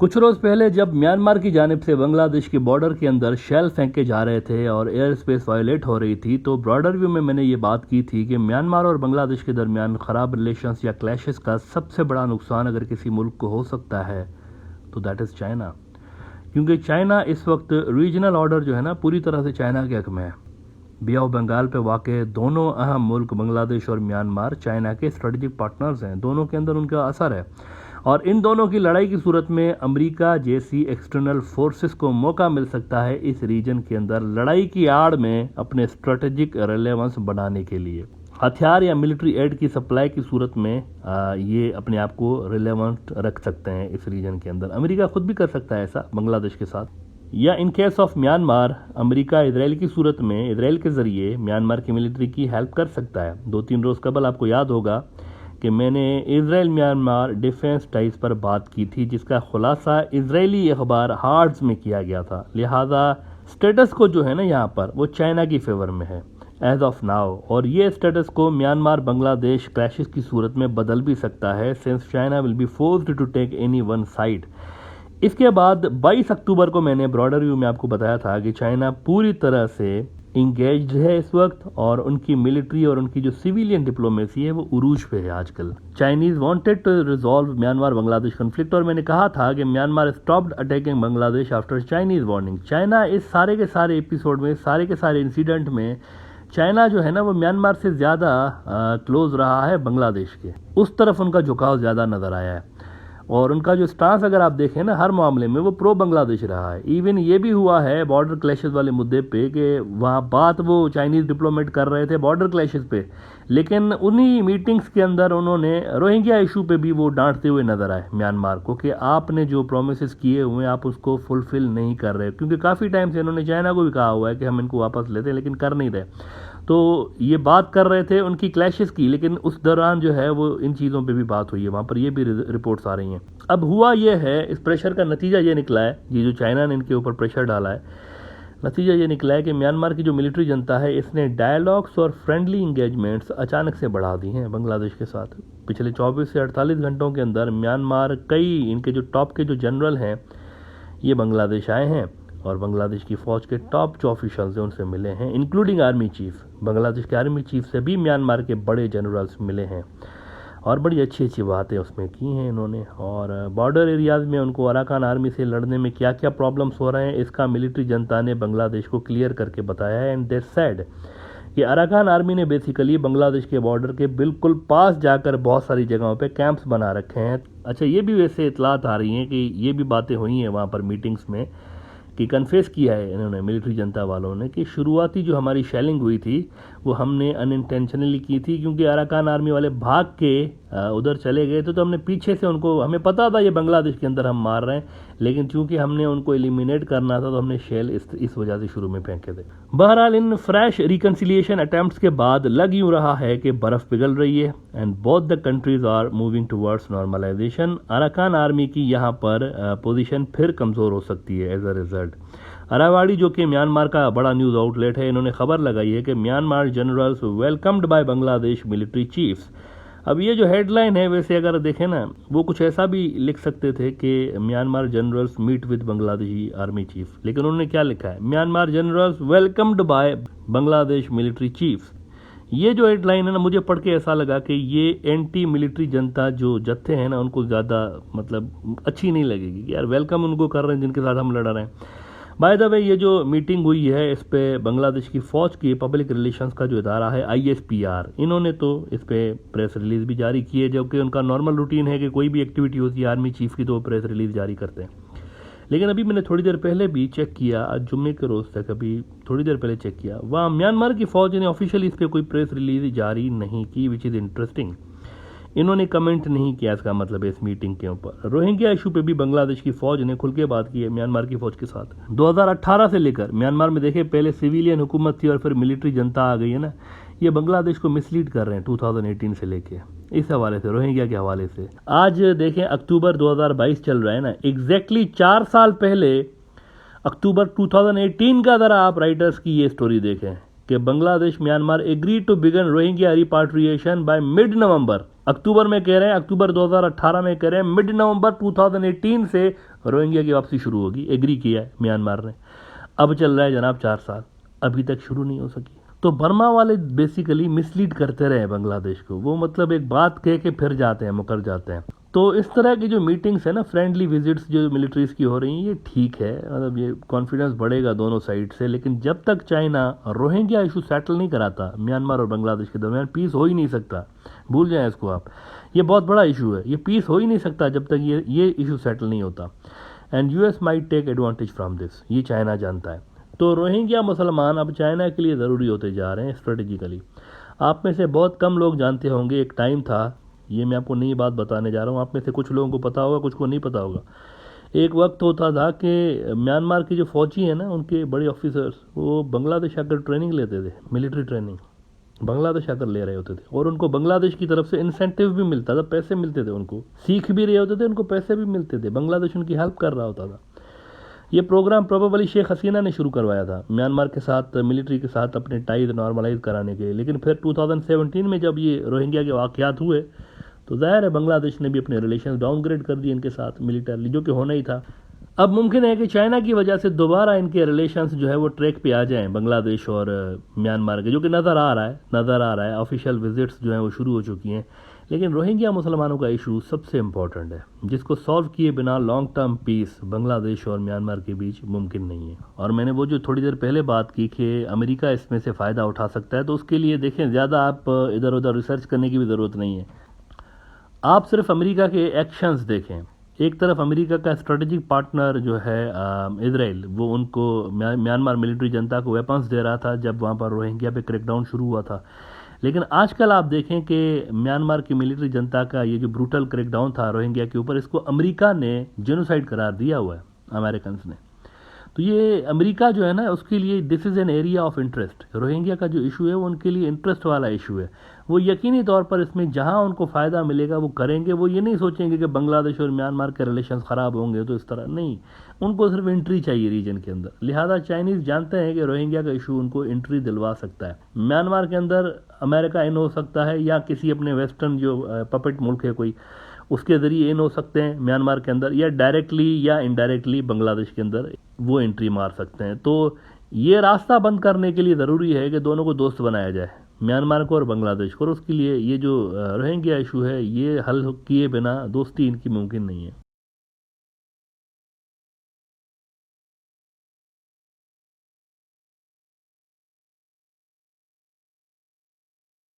कुछ रोज़ पहले जब म्यांमार की जानिब से बांग्लादेश के बॉर्डर के अंदर शेल फेंके जा रहे थे और एयर स्पेस वायलेट हो रही थी, तो ब्रॉडर व्यू में मैंने ये बात की थी कि म्यांमार और बांग्लादेश के दरमियान ख़राब रिलेशंस या क्लैशेस का सबसे बड़ा नुकसान अगर किसी मुल्क को हो सकता है तो दैट इज़ चाइना। क्योंकि चाइना इस वक्त रीजनल ऑर्डर जो है ना, पूरी तरह से चाइना के हक में है। बे ऑफ बंगाल पे वाक़ दोनों अहम मुल्क बांग्लादेश और म्यांमार चाइना के स्ट्रेटेजिक पार्टनर्स हैं। दोनों के अंदर उनका असर है और इन दोनों की लड़ाई की सूरत में अमेरिका जैसी एक्सटर्नल फोर्सेस को मौका मिल सकता है इस रीजन के अंदर लड़ाई की आड़ में अपने स्ट्रेटेजिक रेलेवेंस बनाने के लिए। हथियार या मिलिट्री एड की सप्लाई की सूरत में ये अपने आप को रिलेवेंट रख सकते हैं इस रीजन के अंदर। अमेरिका खुद भी कर सकता है ऐसा बांग्लादेश के साथ, या in case of Myanmar America Israel की सूरत में इसराइल के ज़रिए म्यांमार की मिलिट्री की हेल्प कर सकता है। 2-3 रोज़ कबल आपको याद होगा कि मैंने इसराइल म्यांमार डिफेंस टाइज पर बात की थी, जिसका खुलासा इजरायली अखबार हार्ट्स में किया गया था। लिहाजा स्टेटस को जो है ना यहाँ पर वो चाइना की फेवर में है एज ऑफ नाउ, और ये स्टेटस को म्यांमार बांग्लादेश क्लैशेस की सूरत में बदल भी सकता है since China will be forced to take any one side. इसके बाद 22 अक्टूबर को मैंने ब्रॉडर व्यू में आपको बताया था कि चाइना पूरी तरह से इंगेज्ड है इस वक्त और उनकी मिलिट्री और उनकी जो सिविलियन डिप्लोमेसी है वो उरूज पे है आजकल। Chinese wanted to resolve Myanmar Bangladesh conflict, और मैंने कहा था कि Myanmar stopped attacking Bangladesh after Chinese warning. China इस सारे के सारे एपिसोड में, सारे के सारे इंसिडेंट में चाइना जो है ना वो म्यांमार से ज़्यादा क्लोज रहा है बांग्लादेश के, उस तरफ उनका झुकाव ज़्यादा नज़र आया है। और उनका जो स्टांस अगर आप देखें ना हर मामले में वो प्रो बांग्लादेश रहा है। इवन ये भी हुआ है बॉर्डर क्लैशेस वाले मुद्दे पे कि वहाँ बात वो चाइनीज़ डिप्लोमेट कर रहे थे बॉर्डर क्लैशेस पे, लेकिन उन्हीं मीटिंग्स के अंदर उन्होंने रोहिंग्या इशू पे भी वो डांटते हुए नजर आए म्यांमार को कि आपने जो प्रोमिस किए हुए आप उसको फुलफिल नहीं कर रहे। क्योंकि काफ़ी टाइम से इन्होंने चाइना को भी कहा हुआ है कि हम इनको वापस लेते हैं, लेकिन कर नहीं रहे। तो ये बात कर रहे थे उनकी क्लैशेस की, लेकिन उस दौरान जो है वो इन चीज़ों पे भी बात हुई है, वहाँ पर ये भी रिपोर्ट्स आ रही हैं। अब हुआ ये है, इस प्रेशर का नतीजा ये निकला है, ये जो चाइना ने इनके ऊपर प्रेशर डाला है, नतीजा ये निकला है कि म्यांमार की जो मिलिट्री जनता है इसने डायलॉग्स और फ्रेंडली इंगेजमेंट्स अचानक से बढ़ा दी हैं बांग्लादेश के साथ। पिछले 24 से 48 घंटों के अंदर म्यांमार कई इनके जो टॉप के जो जनरल हैं ये बांग्लादेश आए हैं और बांग्लादेश की फ़ौज के टॉप जो ऑफिशल्स हैं उनसे मिले हैं, इंक्लूडिंग आर्मी चीफ। बांग्लादेश के आर्मी चीफ से भी म्यांमार के बड़े जनरल्स मिले हैं और बड़ी अच्छी अच्छी बातें उसमें की हैं इन्होंने। और बॉर्डर एरियाज़ में उनको अराकान आर्मी से लड़ने में क्या क्या प्रॉब्लम्स हो रहे हैं इसका मिलिट्री जनता ने बांग्लादेश को क्लियर करके बताया है। एंड दे सेड कि अराकान आर्मी ने बेसिकली बांग्लादेश के बॉर्डर के बिल्कुल पास जाकर बहुत सारी जगहों पे कैंप्स बना रखे हैं। अच्छा, ये भी वैसे इतलात आ रही हैं कि ये भी बातें हुई हैं वहाँ पर मीटिंग्स में कि कन्फेस किया है इन्होंने मिलिट्री जनता वालों ने कि शुरुआती जो हमारी शेलिंग हुई थी वो हमने अनइंटेंशनली की थी, क्योंकि अराकान आर्मी वाले भाग के उधर चले गए थे, तो हमने पीछे से उनको, हमें पता था ये बांग्लादेश के अंदर हम मार रहे हैं, लेकिन चूंकि हमने उनको एलिमिनेट करना था तो हमने शेल इस वजह से शुरू में फेंके थे। बहरहाल इन फ्रेश रिकन्सिलिएशन अटैम्प्ट्स के बाद लग यूँ रहा है कि बर्फ़ पिघल रही है and both the countries are moving towards normalization. Arakan army की यहाँ पर पोजीशन फिर कमज़ोर हो सकती है एज अ रिजल्ट। अरावाड़ी जो कि म्यांमार का बड़ा न्यूज़ आउटलेट है, इन्होंने खबर लगाई है कि Myanmar generals welcomed by Bangladesh military chiefs. अब ये जो हेडलाइन है वैसे अगर देखें ना वो कुछ ऐसा भी लिख सकते थे कि Myanmar generals meet with Bangladeshi army chief, लेकिन उन्होंने क्या लिखा है, Myanmar generals welcomed by Bangladesh military chiefs. ये जो हेडलाइन है ना मुझे पढ़ के ऐसा लगा कि ये एंटी मिलिट्री जनता जो जत्थे हैं ना उनको ज़्यादा मतलब अच्छी नहीं लगेगी कि यार वेलकम उनको कर रहे हैं जिनके साथ हम लड़ रहे हैं। बाय द वे ये जो मीटिंग हुई है इस पे बांग्लादेश की फ़ौज की पब्लिक रिलेशंस का जो इदारा है ISPR, इन्होंने तो इस पे प्रेस रिलीज़ भी जारी की है, जबकि उनका नॉर्मल रूटीन है कि कोई भी एक्टिविटी होती है आर्मी चीफ की तो वो प्रेस रिलीज़ जारी करते हैं। लेकिन अभी मैंने थोड़ी देर पहले भी चेक किया, आज जुम्मे के रोज़ तक अभी थोड़ी देर पहले चेक किया, वहाँ म्यांमार की फ़ौज ने ऑफिशियली इस पर कोई प्रेस रिलीज जारी नहीं की, विच इज़ इंटरेस्टिंग। इन्होंने कमेंट नहीं किया, इसका मतलब है इस मीटिंग के ऊपर। रोहिंग्या इशू पे भी बांग्लादेश की फ़ौज ने खुल के बात की है म्यांमार की फ़ौज के साथ। 2018 से लेकर म्यांमार में देखें पहले सिविलियन हुकूमत थी और फिर मिलिट्री जनता आ गई है ना, ये बांग्लादेश को मिसलीड कर रहे हैं 2018 से लेके इस हवाले से, रोहिंग्या के हवाले से। आज देखें अक्टूबर 2022 चल रहा है ना, एग्जैक्टली 4 साल पहले अक्टूबर 2018 का ज़रा आप राइटर्स की ये स्टोरी देखें कि Bangladesh Myanmar agree to begin Rohingya repatriation by mid November. अक्टूबर में कह रहे हैं, अक्टूबर 2018 में कह रहे हैं मिड नवंबर 2018 से रोहिंग्या की वापसी शुरू होगी, एग्री किया है म्यांमार ने। अब चल रहा है जनाब 4 साल, अभी तक शुरू नहीं हो सकी। तो बर्मा वाले बेसिकली मिसलीड करते रहे बांग्लादेश को, वो मतलब एक बात कह के फिर जाते हैं, मुकर जाते हैं। तो इस तरह की जो मीटिंग्स है ना, फ्रेंडली विजिट्स जो मिलिट्रीज की हो रही हैं, ये ठीक है, मतलब ये कॉन्फिडेंस बढ़ेगा दोनों साइड से। लेकिन जब तक चाइना रोहिंग्या इशू सेटल नहीं कराता म्यांमार और बांग्लादेश के दरमियान, पीस हो ही नहीं सकता। भूल जाएं इसको आप, ये बहुत बड़ा इशू है, ये पीस हो ही नहीं सकता जब तक ये इशू सेटल नहीं होता। And US might take advantage from this, ये चाइना जानता है। तो रोहिंग्या मुसलमान अब चाइना के लिए ज़रूरी होते जा रहे हैं स्ट्रेटेजिकली। आप में से बहुत कम लोग जानते होंगे, एक टाइम था, ये मैं आपको नई बात बताने जा रहा हूँ, आप में से कुछ लोगों को पता होगा, कुछ को नहीं पता होगा। एक वक्त होता था कि म्यांमार की जो फौजी हैं ना, उनके बड़े ऑफिसर्स, वो बांग्लादेश आकर ट्रेनिंग लेते थे, मिलिट्री ट्रेनिंग बांग्लादेश आकर ले रहे होते थे, और उनको बांग्लादेश की तरफ से इंसेंटिव भी मिलता था, पैसे मिलते थे, उनको सीख भी रहे होते थे, उनको पैसे भी मिलते थे, बांग्लादेश उनकी हेल्प कर रहा होता था। ये प्रोग्राम प्रोबेबली शेख हसीना ने शुरू करवाया था म्यांमार के साथ, मिलिट्री के साथ अपने टाइज नॉर्मलाइज कराने के लिए। लेकिन फिर 2017 में जब ये रोहिंग्या के वाक़यात हुए, तो ज़ाहिर है बांग्लादेश ने भी अपने रिलेशन डाउनग्रेड कर दिए इनके साथ मिलिटरली, जो कि होना ही था। अब मुमकिन है कि चाइना की वजह से दोबारा इनके रिलेशंस जो है वो ट्रैक पे आ जाएं बांग्लादेश और म्यांमार के, जो कि नज़र आ रहा है। ऑफिशियल विजिट्स जो हैं वो शुरू हो चुकी हैं। लेकिन रोहिंग्या मुसलमानों का इशू सबसे इम्पॉर्टेंट है, जिसको सॉल्व किए बिना लॉन्ग टर्म पीस बांग्लादेश और म्यांमार के बीच मुमकिन नहीं है। और मैंने वो जो थोड़ी देर पहले बात की कि अमेरिका इसमें से फ़ायदा उठा सकता है, तो उसके लिए देखें, ज़्यादा आप इधर उधर रिसर्च करने की भी ज़रूरत नहीं है। आप सिर्फ अमेरिका के एक्शंस देखें। एक तरफ अमेरिका का स्ट्रेटेजिक पार्टनर जो है इजराइल, वो उनको म्यांमार मिलिट्री जनता को वेपन्स दे रहा था जब वहाँ पर रोहिंग्या पे क्रैकडाउन शुरू हुआ था। लेकिन आजकल आप देखें कि म्यांमार की मिलिट्री जनता का ये जो ब्रूटल क्रैकडाउन था रोहिंग्या के ऊपर, इसको अमेरिका ने जेनोसाइड करार दिया हुआ है, अमेरिकन ने। तो ये अमेरिका जो है ना, उसके लिए this is an area of interest. Rohingya का जो इशू है वो उनके लिए इंटरेस्ट वाला इशू है। वो यकीनी तौर पर इसमें जहां उनको फ़ायदा मिलेगा वो करेंगे। वो ये नहीं सोचेंगे कि बांग्लादेश और म्यांमार के रिलेशंस ख़राब होंगे, तो इस तरह नहीं, उनको सिर्फ एंट्री चाहिए रीजन के अंदर। लिहाजा चाइनीज़ जानते हैं कि रोहिंग्या का इशू उनको एंट्री दिलवा सकता है। म्यांमार के अंदर अमेरिका इन हो सकता है, या किसी अपने वेस्टर्न जो पपेट मुल्क है कोई, उसके ज़रिए इन हो सकते हैं म्यांमार के अंदर, या डायरेक्टली या इनडायरेक्टली बांग्लादेश के अंदर वो एंट्री मार सकते हैं। तो ये रास्ता बंद करने के लिए ज़रूरी है कि दोनों को दोस्त बनाया जाए, म्यांमार को और बांग्लादेश को। और उसके लिए ये जो रोहिंग्या इशू है, ये हल किए बिना दोस्ती इनकी मुमकिन नहीं है।